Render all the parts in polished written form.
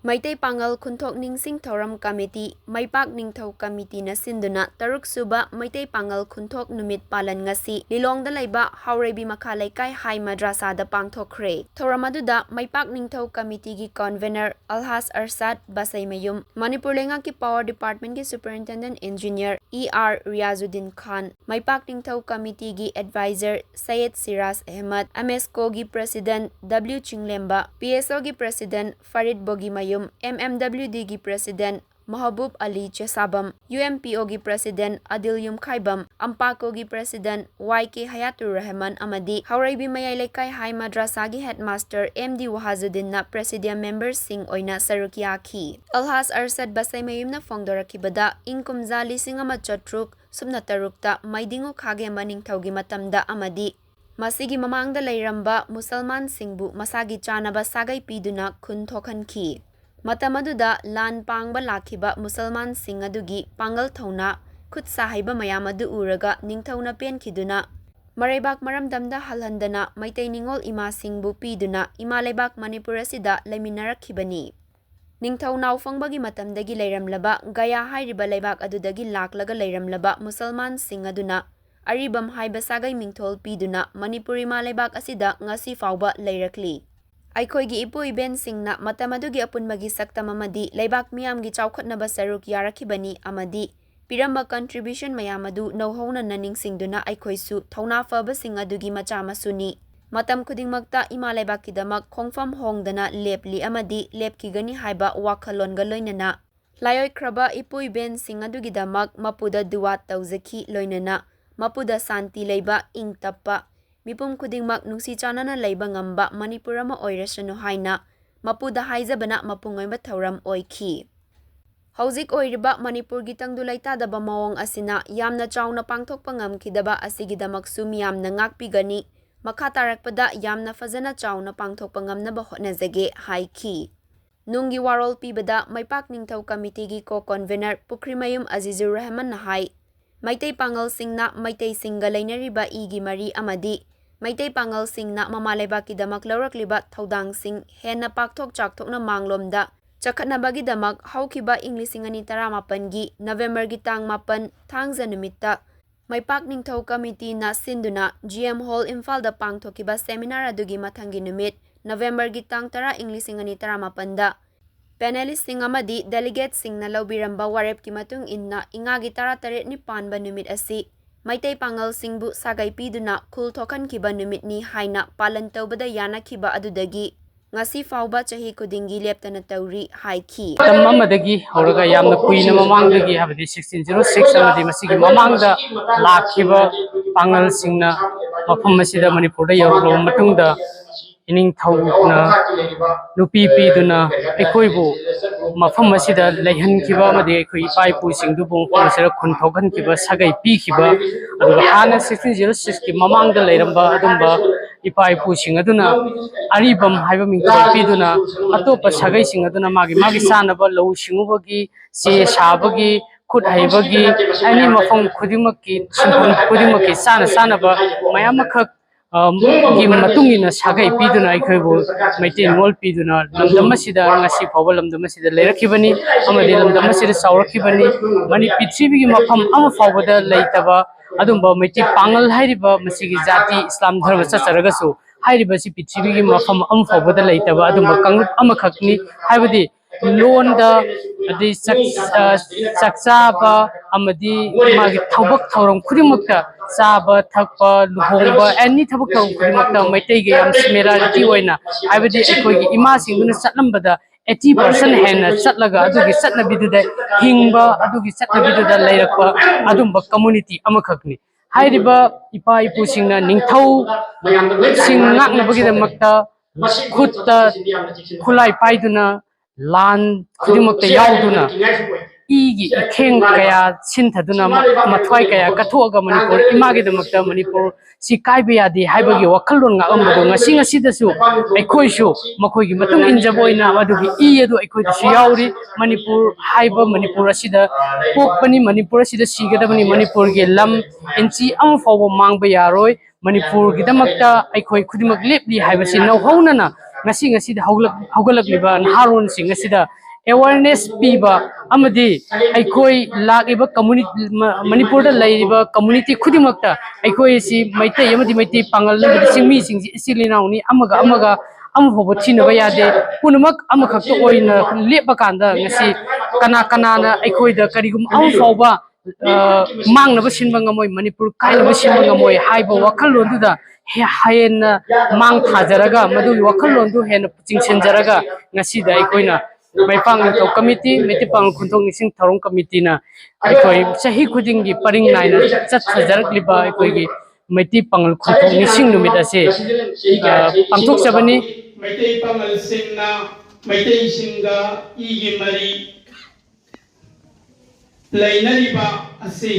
Meitei Pangal Khuthok Ningsing Thouram Committee, Maipak Ningthau Committee na sinduna Taruk Suba Meitei Pangal Khuthok Numit Palan Ngasi Lilong da Laiba Haurebi Makha Laikai Hai Madrasa da Pangthokkhre. Thouram aduda Maipak Ningthau Committee gi convener Alhas Arsad Basaimayum, Manipur Lenga ki Power Department ki Superintendent Engineer ER Riazuddin Khan, Maipak Ningthau Committee gi Advisor Syed Siraz Ahmad, MSCO gi President W Chinglemba, PSO gi President Farid Bogimayum, MMWD gi President Mahabub Ali Chesabam, UMPO gi President Adil Yumkhaibam, Ampako gi President YK Hayatur Rahman amadi Haureibi Mayai Laikai Hai Madrasa gi Headmaster MD Wahazuddin na Presidium members sing oina sarukyaki. Alhas Arsad Basaimayum na fongdorakibada ingkumza lising ama chatruk sumna tarukta maidingo khage maningthau gi matamda amadi masigi mamangda lairamba Musalman singbu masagi chanaba sagai piduna Khuthokhanki. Matamaduda lan pangba lakhiba Musalman sing adugi Pangal thauna khut sahaiba mayam adu uraga ningthauna penkhiduna Maraibak maramdamda halhandana Meitei ningol ima singbu piduna ima laibak Manipur asida laiminarakhibani. Ningthau naufangbagi matamdagi lairamlaba Gaya hairiba laibak adudagi laklaga lairamlaba Musalman sing aduna aribam haiba sagai mingthol piduna Manipuri ma laibak asida ngasi fauba lairakli. Aikoigi ipu iben singna matamadugi apunmagi saktam amadi laibak miyamgi chawkhatnaba saruk yarakibani amadi piramba contribution mayamadu nauhona na ningsingduna aikoisu thauna faba sing adugi macha masuni matam khudingmakta ima laibakkidamak khongfam hongdana lepli amadi lepkigani haiba wakhalonga loinana layoi kraba ipu iben sing adugidamak mapuda duwat tauzaki loinana mapuda santi leiba ingtappa Mipum khudingmak nungsi chanana laiba ngamba Manipur ama oirasanu haina mapuda haizabana mapungoiba Thouram oikhi. Hauzik oiriba Manipur gi tangdulaitadaba mawong asina yamna chawna pangthokpa ngamkhidaba asigidamaksu miyamna ngakpigani makha tarakpada yamna fazana chawna pangthokpa ngamnaba hotnazage haikhi. Nunggi warol pibada Maipak Ningthau Committee gi co-convener Pukrimayum Azizur Rahman na hai Meitei Pangal singna Meitei singa lainariba igi mari amadi Meitei Pangal singna mamalaibakkidamak laurakliba thaudang sing henna pakthok chakthokna manglomda chakhatnabagidamak haukiba Inglising 2018 gi November gi tang 8 thangza numitta Maipak Ningthau Committee na sinduna GM Hall Imphal da pangthokiba seminar adugi mathangi numit November gi tang 10 Inglising 2018 da panelist sing amadi delegate sing na laubiramba warep ki matung inna ingagi 13 ni panba numit asi Meitei Pangal singbu sagai piduna Khuthokhankiba numit ni haina palan tawbada yana kiba adudagi ngasi fauba chahi kudingi leptana tawri haiki tamamadagi horaga yamna kuina mamangdagi habadi 1606 amadi masigi mamangda lakhiba Pangal singna mafam masida Manipurda yawlo matungda ining thauna nupi piduna ekoibu mafam masida laihan kiba amadi ekoi pai pu singdu bong phosera Khuthokhan kiba sagai pi kiba aduga hana 1606 ki mamangda lairamba adumba ipai pu sing aduna aribam haiba mingthol piduna atopa sagai sing aduna magi sanaba lau singubagi se sabagi khut haibagi ani mafam khudimaki sinpham khudimaki sanaba mayamakak gi matungina sagai piduna aikhoibu Meitei ngol piduna lamdamasida ngasi fawba lamdamasida leirakhibani amadi lamdamasida sawrakhibani mani prithivigi mafam ama fawbada leitaba adumba Meitei Pangal hairiba masigi jati Islam dharma chacharagasu hairiba si prithivigi mafam ama fawbada leitaba adumba kangrup ama khakni haibadi londa adi sakchaba amadi magi thawbak thawram khudimukta chaba thakpa luhongba any thabak thawram khudimukta Meitei ge yam similarity oina haibadi ekhoigi ima singduna chatlambada 80% henna chatlaga adugi chatnabiduda hingba adugi chatnabiduda leirakpa adumba community amakhakni hairiba ipa ipu singna ningthau sing ngaknabagidamukta khutta khulai paiduna lan khudimukta yauduna igi ikheng kaya sinthaduna mathwai kaya kathoga Manipur imagidamakta Manipur si kaiba yadi haibagi wakhalon ngambado ngasi dasu aikhoisu makhoigi matung injaboina adugi adu aikhoidasu yauri Manipur haiba Manipur asida pokpani Manipur asida sigadabani Manipur ge lam inchi am fawba mangba yaroi Manipur gidamakta aikoi khudimak lepli haibasi nauhaunana ngasi ngasi da haugalak liba naharon sing ngasi da awareness piba amadi aikoi lagiba community manipur da laiba community khudimakta aikoi si maitai amadi maitai pangal na singmi sing silinauni amaga amho china ba yade punumak amakhakto oina lepa kanda ngasi kana na aikoi da karigum amfauba mang na basin bang amoy manipur kai na basin bang amoy haiba wakal londu da hayen mang thajaraga madu wakal londu hen chingchen jaraga ngasi da ikoina maipang to committee Meitei Pangal Khuthok Ningsing Thouram committee na aikoi sahi khuding gi paring nai na chat thajarak liba aikoi gi Meitei Pangal Khuthok Ningsing numit ase pangthok sabani Meitei Pangal singna Meitei singa igi mari lainariba asi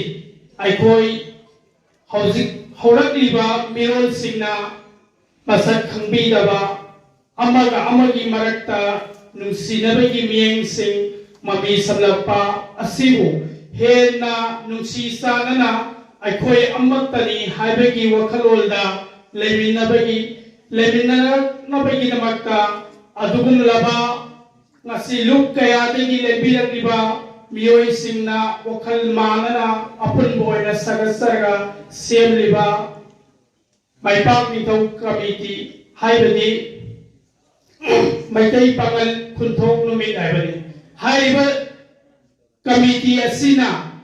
aikoi hojik horakliba mirol singna masak khangbidaba amaga amagi marakta nungsinabagi miyeng sing mami samlapa asibu hena nungsi sanana aikoi amaktani haibagi wakhalolda leminabagi namakta adugum laba ngasi luk kaya dagi lebiragriba miyoi singna wakhal manana apun boyna sagasarga semliba maipak nithau committee haibadi Meitei Pangal Khuthok Numit haibani haiba committee asina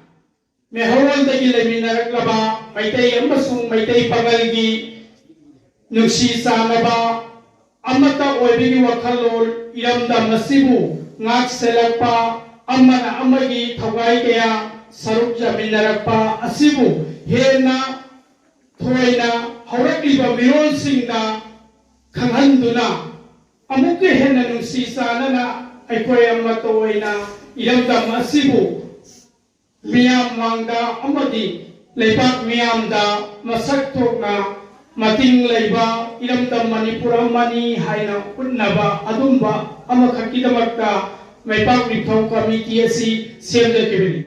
mehorol dagi leminaraklaba Meitei amasung Meitei Pangal gi nungsi sanaba amata oibigi wakhalol iramdam nasibu ngak selakpa amana amagi thogai kaya saruk jaminarakpa asibu hena thoina haurakliba mirol singda khanghanduna amuke hena nungsi sanana aikoi amato oina iramdam asibu miyam mangda amadi leibak miyamda masak thokna mating leiba iramdam manipur amani haina unnaba adumba amakhakkidamakta Meitei Pangal committee asi semjakibili